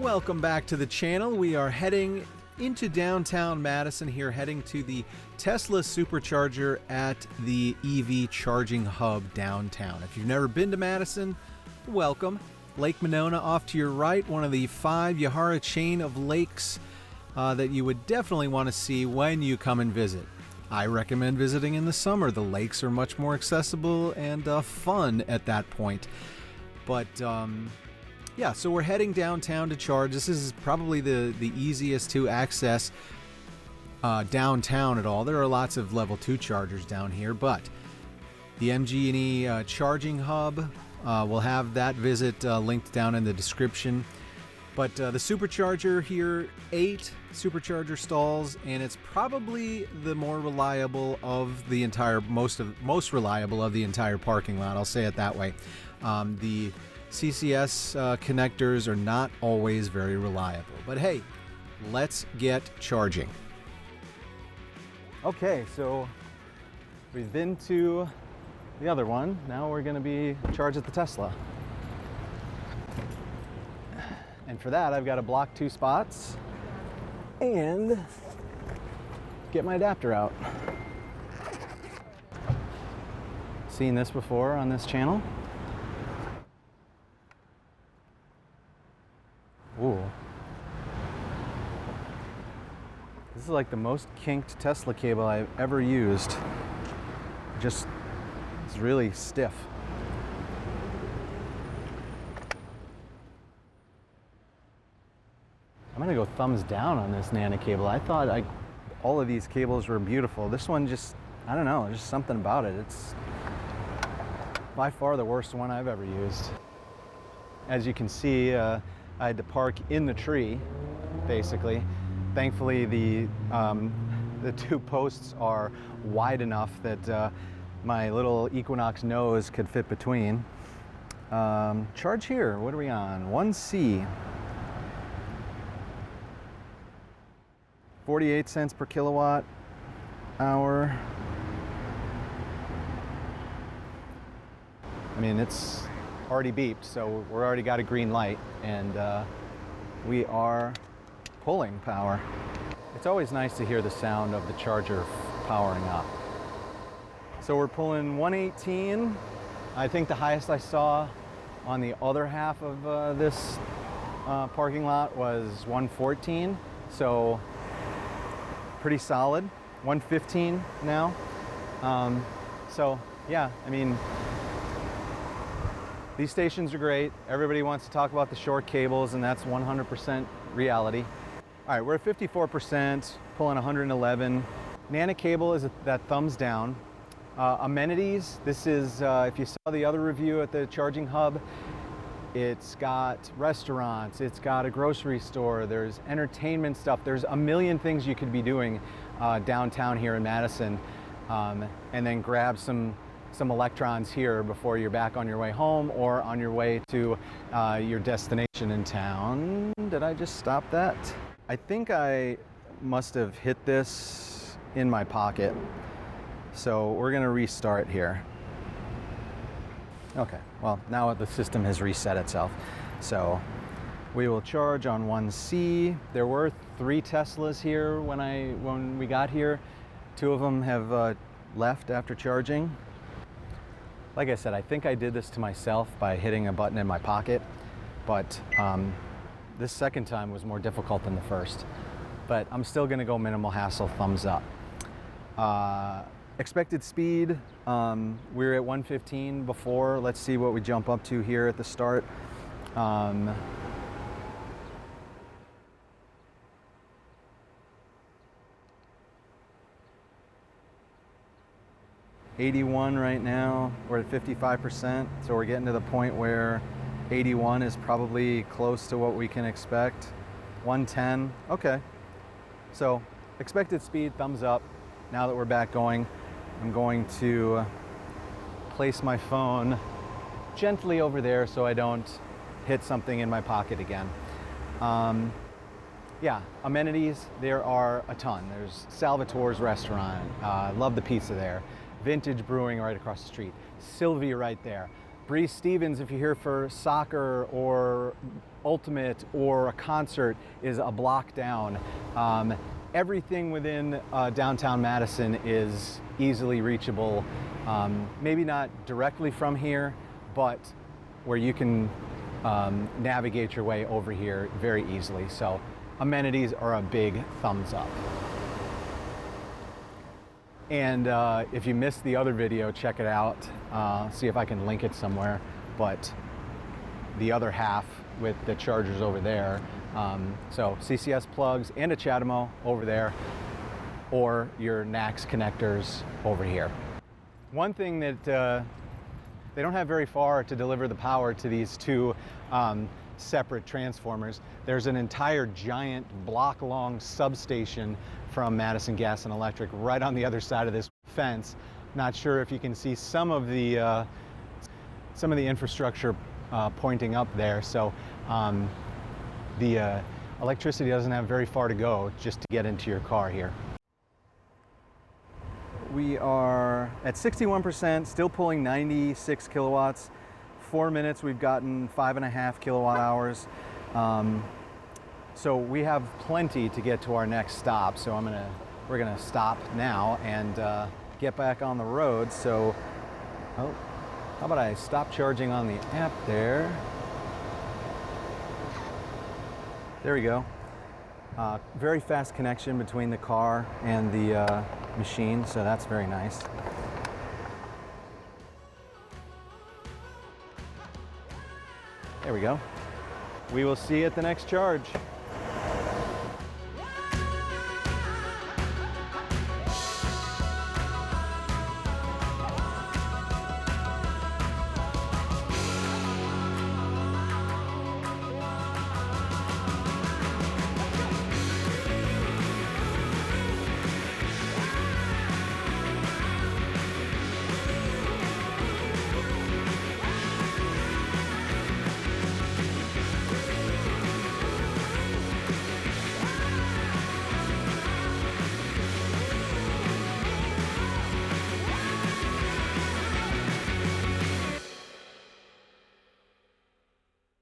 Welcome back to the channel. We are heading into downtown Madison here, heading to the Tesla Supercharger at the EV charging hub downtown. If you've never been to Madison, welcome. Lake Monona off to your right, one of the 5 Yahara chain of lakes that you would definitely want to see when you come and visit. I recommend visiting in the summer. The lakes are much more accessible and fun at that point. But yeah, so we're heading downtown to charge. This is probably the easiest to access downtown at all. There are lots of level 2 chargers down here, but the MG&E charging hub, we'll have that visit linked down in the description. But the Supercharger here, 8 Supercharger stalls, and it's probably the more reliable of the entire, most reliable of the entire parking lot. I'll say it that way. The CCS connectors are not always very reliable, but hey, let's get charging. Okay, so we've been to the other one. Now we're going to be charged at the Tesla. And for that, I've got to block 2 spots and get my adapter out. Seen this before on this channel? Ooh. This is like the most kinked Tesla cable I've ever used. Just, it's really stiff. I'm gonna go thumbs down on this Nano cable. I thought all of these cables were beautiful. This one just, I don't know, just something about it. It's by far the worst one I've ever used. As you can see, I had to park in the tree, basically. Thankfully, the 2 posts are wide enough that my little Equinox nose could fit between. Charge here, what are we on? 1C. 48 cents per kilowatt hour. I mean, it's already beeped, so we're already got a green light, and we are pulling power. It's always nice to hear the sound of the charger powering up. So we're pulling 118. I think the highest I saw on the other half of this parking lot was 114. So pretty solid. 115 now. So yeah, I mean, these stations are great. Everybody wants to talk about the short cables, and that's 100% reality. All right, we're at 54%, pulling 111. Nano cable is that thumbs down. Amenities, this is, if you saw the other review at the charging hub, it's got restaurants, it's got a grocery store, there's entertainment stuff, there's a million things you could be doing downtown here in Madison, and then grab some electrons here before you're back on your way home or on your way to your destination in town. Did I just stop that? I think I must have hit this in my pocket. So we're gonna restart here. Okay, well, now the system has reset itself. So we will charge on 1C. There were 3 Teslas here when we got here. 2 of them have left after charging. Like I said, I think I did this to myself by hitting a button in my pocket, but this second time was more difficult than the first. But I'm still gonna go minimal hassle, thumbs up. Expected speed, we were at 115 before. Let's see what we jump up to here at the start. 81 right now, we're at 55%, so we're getting to the point where 81 is probably close to what we can expect. 110, okay. So expected speed, thumbs up. Now that we're back going, I'm going to place my phone gently over there so I don't hit something in my pocket again. Yeah, amenities, there are a ton. There's Salvatore's restaurant, love the pizza there. Vintage Brewing right across the street. Sylvia right there. Bree Stevens, if you're here for soccer or ultimate or a concert, is a block down. Everything within downtown Madison is easily reachable. Maybe not directly from here, but where you can navigate your way over here very easily. So amenities are a big thumbs up. And if you missed the other video, check it out. See if I can link it somewhere. But the other half with the chargers over there. So CCS plugs and a CHAdeMO over there, or your NACS connectors over here. One thing that they don't have very far to deliver the power to these two separate transformers. There's an entire giant block-long substation from Madison Gas and Electric right on the other side of this fence. Not sure if you can see some of the infrastructure pointing up there. So the electricity doesn't have very far to go just to get into your car here. We are at 61%, still pulling 96 kilowatts. 4 minutes, we've gotten 5.5 kilowatt hours. So we have plenty to get to our next stop. So we're gonna stop now and get back on the road. So, how about I stop charging on the app there? There we go. Very fast connection between the car and the machine, so that's very nice. There we go. We will see you at the next charge.